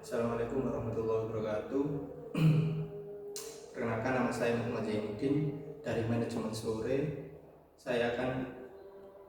Assalamualaikum warahmatullahi wabarakatuh. Perkenalkan, nama saya Muhammad Zainuddin dari Manajemen Sore. Saya akan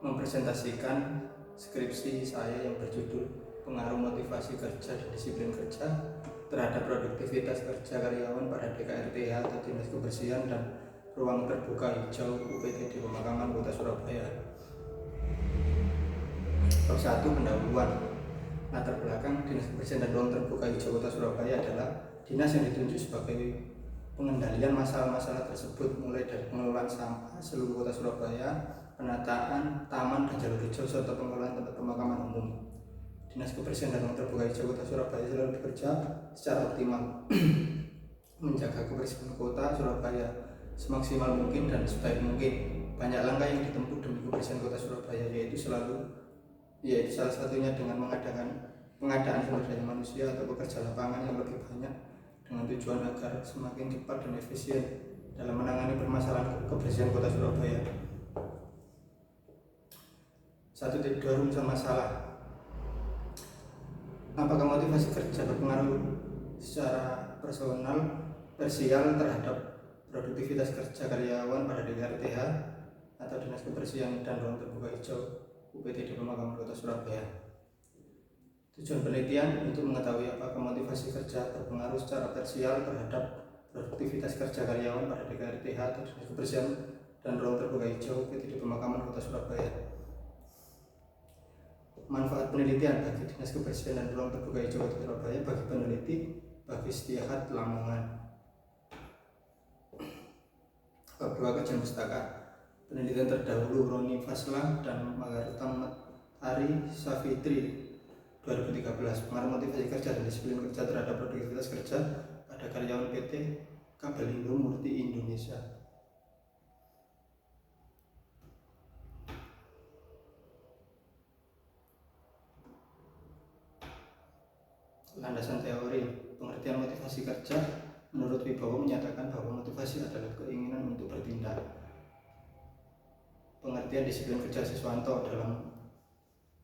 mempresentasikan skripsi saya yang berjudul Pengaruh Motivasi Kerja dan Disiplin Kerja terhadap Produktivitas Kerja Karyawan pada DKRTH atau Dinas Kebersihan dan Ruang Terbuka Hijau UPT di Pemakaman Kota Surabaya. Bab 1, pendahuluan. Latar belakang Dinas Kebersihan dan Ruang Terbuka Hijau Kota Surabaya adalah dinas yang ditunjuk sebagai pengendalian masalah-masalah tersebut, mulai dari pengelolaan sampah seluruh Kota Surabaya, penataan taman dan jalur hijau, serta pengelolaan tempat pemakaman umum. Dinas Kebersihan dan Ruang Terbuka Hijau Kota Surabaya selalu bekerja secara optimal menjaga kebersihan Kota Surabaya semaksimal mungkin dan sebaik mungkin. Banyak langkah yang ditempuh demi kebersihan Kota Surabaya, yaitu salah satunya dengan pengadaan sumber daya manusia atau pekerja lapangan yang lebih banyak dengan tujuan agar semakin cepat dan efisien dalam menangani permasalahan kebersihan Kota Surabaya. 1.2 Rumusan masalah. Apakah motivasi kerja berpengaruh secara parsial terhadap produktivitas kerja karyawan pada DKRTH atau Dinas Kebersihan dan Ruang Terbuka Hijau UPT di Pemakaman Kota Surabaya? Tujuan penelitian untuk mengetahui apakah motivasi kerja berpengaruh secara parsial terhadap produktivitas kerja karyawan pada DKRTH atau Dinas Kebersihan dan Ruang Terbuka Hijau UPT di Pemakaman Kota Surabaya. Manfaat penelitian bagi Dinas Kebersihan dan Ruang Terbuka Hijau Kota Surabaya, bagi peneliti, bagi Setiahat Lamongan. Bab 2, Kajian Pustaka. Penelitian terdahulu Roni Faslah dan Magarta Ari Safitri 2013, pengaruh motivasi kerja dan disiplin kerja terhadap produktivitas kerja pada karyawan PT Kabelindo Murti Indonesia. Landasan teori. Pengertian motivasi kerja menurut Wibowo menyatakan bahwa motivasi adalah keinginan untuk bertindak. Pengertian disiplin kerja Siswanto dalam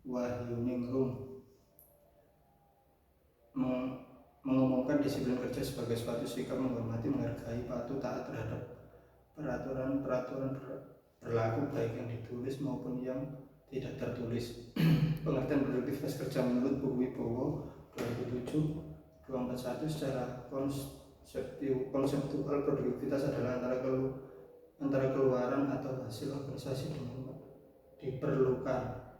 Wahyuningrum mengumumkan disiplin kerja sebagai suatu sikap menghormati, menghargai, patuh, taat terhadap peraturan berlaku, baik yang ditulis maupun yang tidak tertulis. Pengertian produktivitas kerja menurut Bu Wibowo 2007 241, secara konseptual produktivitas adalah antara keluaran atau hasil organisasi dengan diperlukan.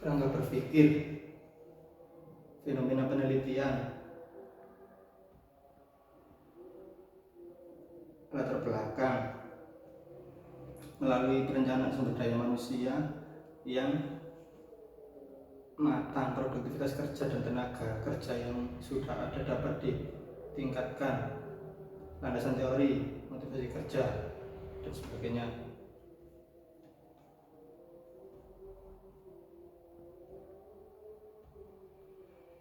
Kerangka berpikir. Fenomena penelitian. Latar belakang. Melalui perencanaan sumber daya manusia yang matang, produktivitas kerja dan tenaga kerja yang sudah ada dapat ditingkatkan. Landasan teori motivasi kerja dan sebagainya.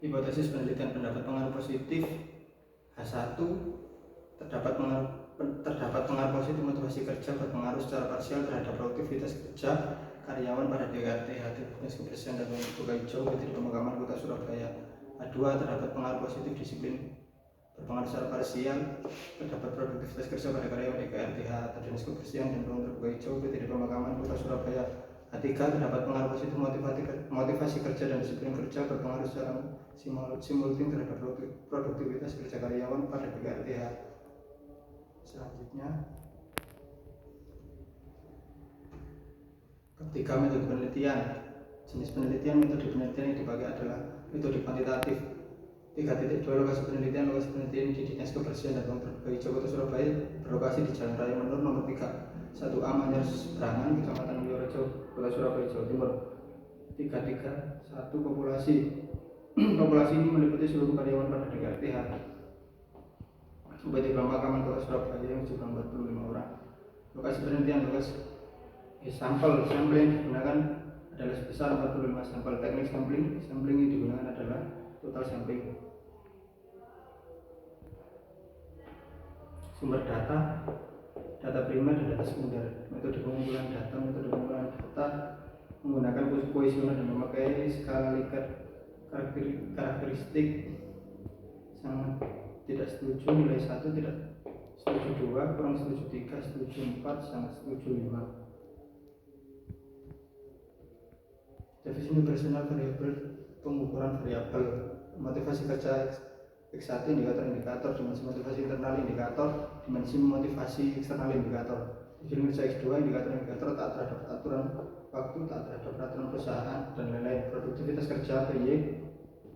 Hipotesis penelitian. Pendapat pengaruh positif H1. Terdapat pengaruh positif motivasi kerja berpengaruh secara parsial terhadap produktivitas kerja karyawan pada DKRTH Dinas Kebersihan dan Ruang Terbuka Hijau UPT di Pemakaman Kota Surabaya. H2. Terdapat pengaruh positif disiplin berpengaruh secara parsial terdapat produktivitas kerja pada karyawan DKRTH atau Dinas Kebersihan dan Ruang Terbuka Hijau UPT di Pemakaman Kota Surabaya. H3. Terdapat pengaruh positif motivasi kerja dan disiplin kerja berpengaruh secara simultan terhadap produktivitas kerja karyawan pada DKRTH. Selanjutnya, ketiga, metode penelitian. Jenis penelitian. Metode penelitian yang dipakai adalah metode kuantitatif. 3.2 Lokasi penelitian. Lokasi penelitian di Dinas Kebersihan dan Ruang Terbuka Hijau Kota Surabaya berlokasi di Jalan Raya Menur nomor 3 1A Manyar Seberangan, Kecamatan Mulyorejo, Kota Surabaya, Jawa Timur. 3.3.1 Populasi. Populasi ini meliputi seluruh karyawan pada DKRTH UPT Pemakaman Kota Surabaya yang jumlah 45 orang. Lokasi penelitian. Lokasi sampling digunakan adalah sebesar 45 sampel. Teknik sampling yang digunakan adalah total sampling. Sumber data primer dan data sekunder. Metode pengumpulan data menggunakan kuesioner dan memakai skala Likert karakteristik sangat tidak setuju nilai 1, tidak setuju 2, kurang setuju 3, setuju 4, sangat setuju 5. Definisi operasional variabel pengukuran variabel motivasi kerja X1 indikator dimensi motivasi internal indikator dimensi motivasi eksternal indikator dimensi kerja X2 indikator tak terhadap aturan waktu, tak terhadap peraturan perusahaan dan lain-lain. Produktivitas kerja PY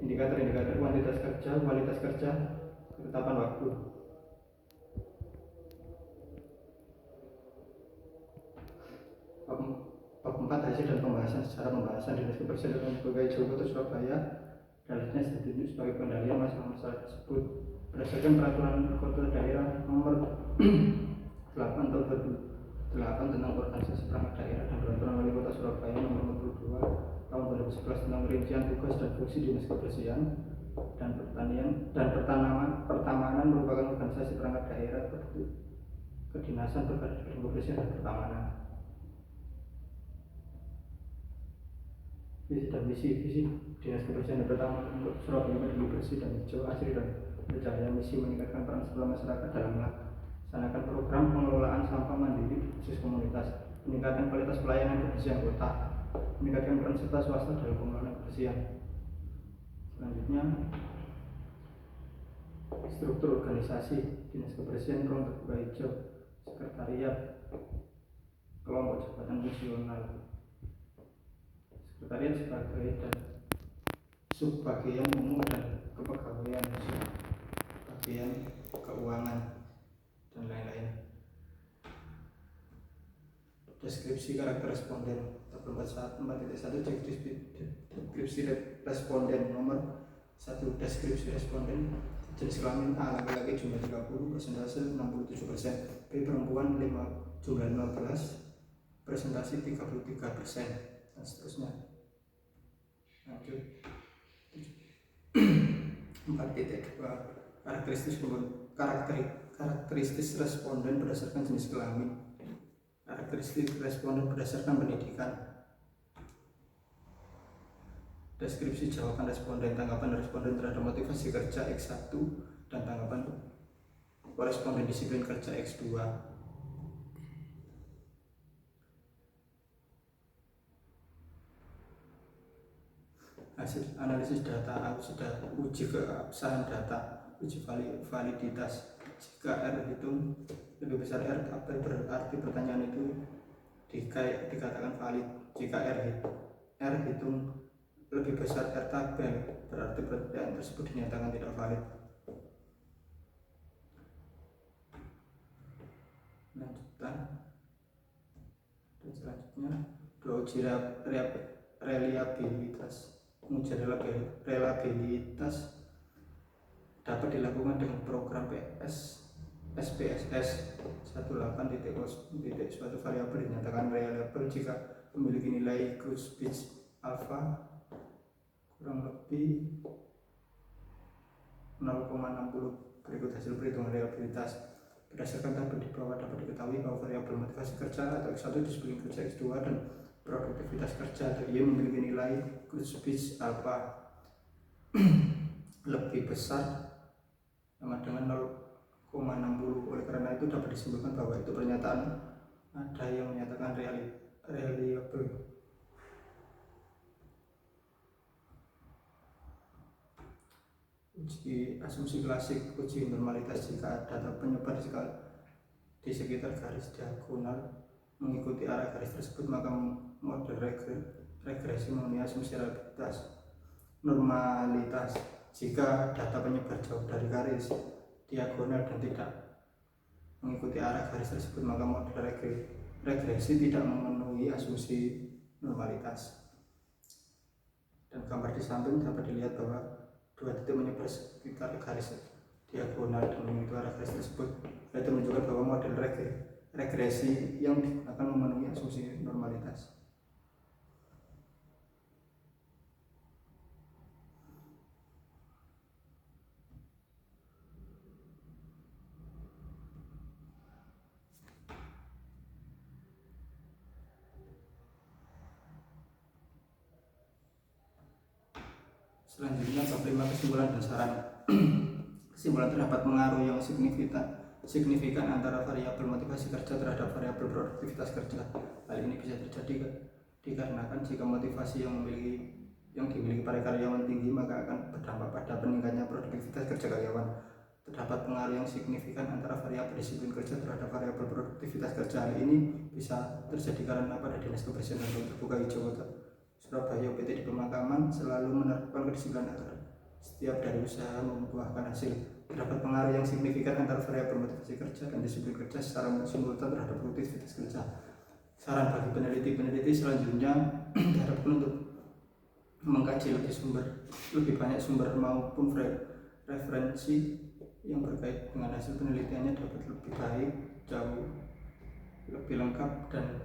indikator kuantitas kerja, kualitas kerja, ketetapan waktu. Bab 4 hasil dan pembahasan secara pembahasan Dinas Kebersihan dan Pegawai Jawa Kota Surabaya dalihnya sudah ditunjuk sebagai pengendalian masalah-masalah tersebut berdasarkan peraturan kota daerah nomor 8 tahun 2008 tentang organisasi perangkat daerah dan peraturan wali kota Surabaya nomor 52 tahun 2011 tentang perincian tugas dan fungsi Dinas Kebersihan dan Pertanian dan Pertamanan merupakan organisasi perangkat daerah kedinasan berbadan kebersihan dan pertamanan. Visi dan misi Dinas Kebersihan dan Pertamanan untuk Surabaya menjadi bersih dan hijau, asri dan bercahaya. Misi meningkatkan peran serta masyarakat dalam melaksanakan program pengelolaan sampah mandiri khusus komunitas, meningkatkan kualitas pelayanan kebersihan kota, meningkatkan peran serta swasta dalam pengelolaan kebersihan. Selanjutnya, struktur organisasi Dinas Kebersihan ruang terbuka hijau, sekretariat, kelompok jabatan fungsional. Sekretariat sebagai dan subbagian umum dan kepegawaian, bagian keuangan dan lain-lain. Deskripsi karakter responden tabel 4.1 deskripsi responden nomor 1. Deskripsi responden jenis kelamin A laki-laki jumlah 30 persentase 67%, B perempuan 5 jumlah 15 presentasi 33% dan seterusnya. Lanjut 4.2 karakteristik responden berdasarkan jenis kelamin. Karakteristik responden berdasarkan pendidikan. Deskripsi jawaban responden, tanggapan responden terhadap motivasi kerja X1 dan tanggapan koresponden disiplin kerja X2. Hasil analisis data, uji keabsahan data, uji validitas. Jika R hitung lebih besar R tabel berarti pertanyaan itu dikatakan valid. Jika R hitung lebih besar R tabel berarti pertanyaan tersebut dinyatakan tidak valid. Lanjutan dan selanjutnya uji reliabilitas. Ujian reliabilitas dapat dilakukan dengan program SPSS 18.0. Suatu variabel dinyatakan reliable jika memiliki nilai cruise speed alpha kurang lebih 0,60. Berikut hasil perhitungan reliabilitas. Berdasarkan tabel di bawah dapat diketahui bahwa variabel motivasi kerja atau X1 disiplin kerja X2 dan produktivitas kerja atau Y memiliki nilai cruise speed alpha lebih besar sama dengan 0,60. Oleh karena itu dapat disimpulkan bahwa itu pernyataan ada yang menyatakan reliable. Uji asumsi klasik. Uji normalitas jika data penyebar di sekitar garis diagonal mengikuti arah garis tersebut, maka model regresi memenuhi asumsi normalitas. Jika data penyebar jauh dari garis diagonal dan tidak mengikuti arah garis tersebut, maka model regresi tidak memenuhi asumsi normalitas. Dan gambar di samping dapat dilihat bahwa dua titik menyebar sekitar garis diagonal dan mengikuti arah garis tersebut. Itu menunjukkan bahwa model regresi yang digunakan memenuhi asumsi normalitas. Selanjutnya bab 5 kesimpulan dan saran. Kesimpulan terdapat pengaruh yang signifikan antara variabel motivasi kerja terhadap variabel produktivitas kerja. Hal ini bisa terjadi dikarenakan jika motivasi yang dimiliki para karyawan tinggi, maka akan berdampak pada meningkatnya produktivitas kerja karyawan. Terdapat pengaruh yang signifikan antara variabel disiplin kerja terhadap variabel produktivitas kerja. Hal ini bisa terjadi karena pada Dinas Kebersihan dan Ruang Terbuka Hijau Kota Surabaya PT di Pemakaman selalu menerapkan kedisiplinan agar setiap dari usaha membuahkan hasil. Terdapat pengaruh yang signifikan antara variabel motivasi kerja dan disiplin kerja secara simultan terhadap produktivitas kerja. Saran bagi peneliti selanjutnya diharapkan untuk mengkaji lebih banyak sumber maupun referensi yang berkait dengan hasil penelitiannya dapat lebih baik, jauh lebih lengkap, dan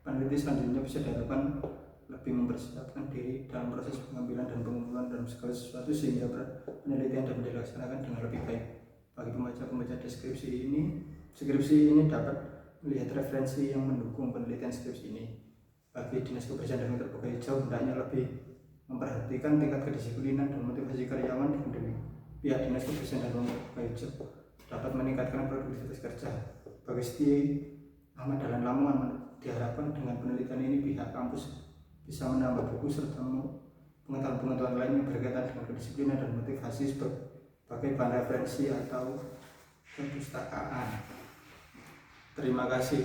peneliti selanjutnya bisa diharapkan lebih mempersiapkan diri dalam proses pengambilan dan pengumpulan dalam segala sesuatu sehingga penelitian dapat dilaksanakan dengan lebih baik. Bagi pembaca deskripsi ini dapat melihat referensi yang mendukung penelitian skripsi ini. Bagi Dinas Kebersihan dan Ruang Terbuka Hijau hendaknya lebih memperhatikan tingkat kedisiplinan dan motivasi karyawan dengan pihak Dinas Kebersihan dan Ruang Terbuka Hijau dapat meningkatkan produktivitas kerja. Bagi Siti Ahmad Dahlan Lamongan, diharapkan dengan penelitian ini pihak kampus bisa menambah buku serta pengetahuan lain yang berkaitan dengan kedisiplinan dan motivasi sebagai bahan referensi atau perpustakaan. Terima kasih.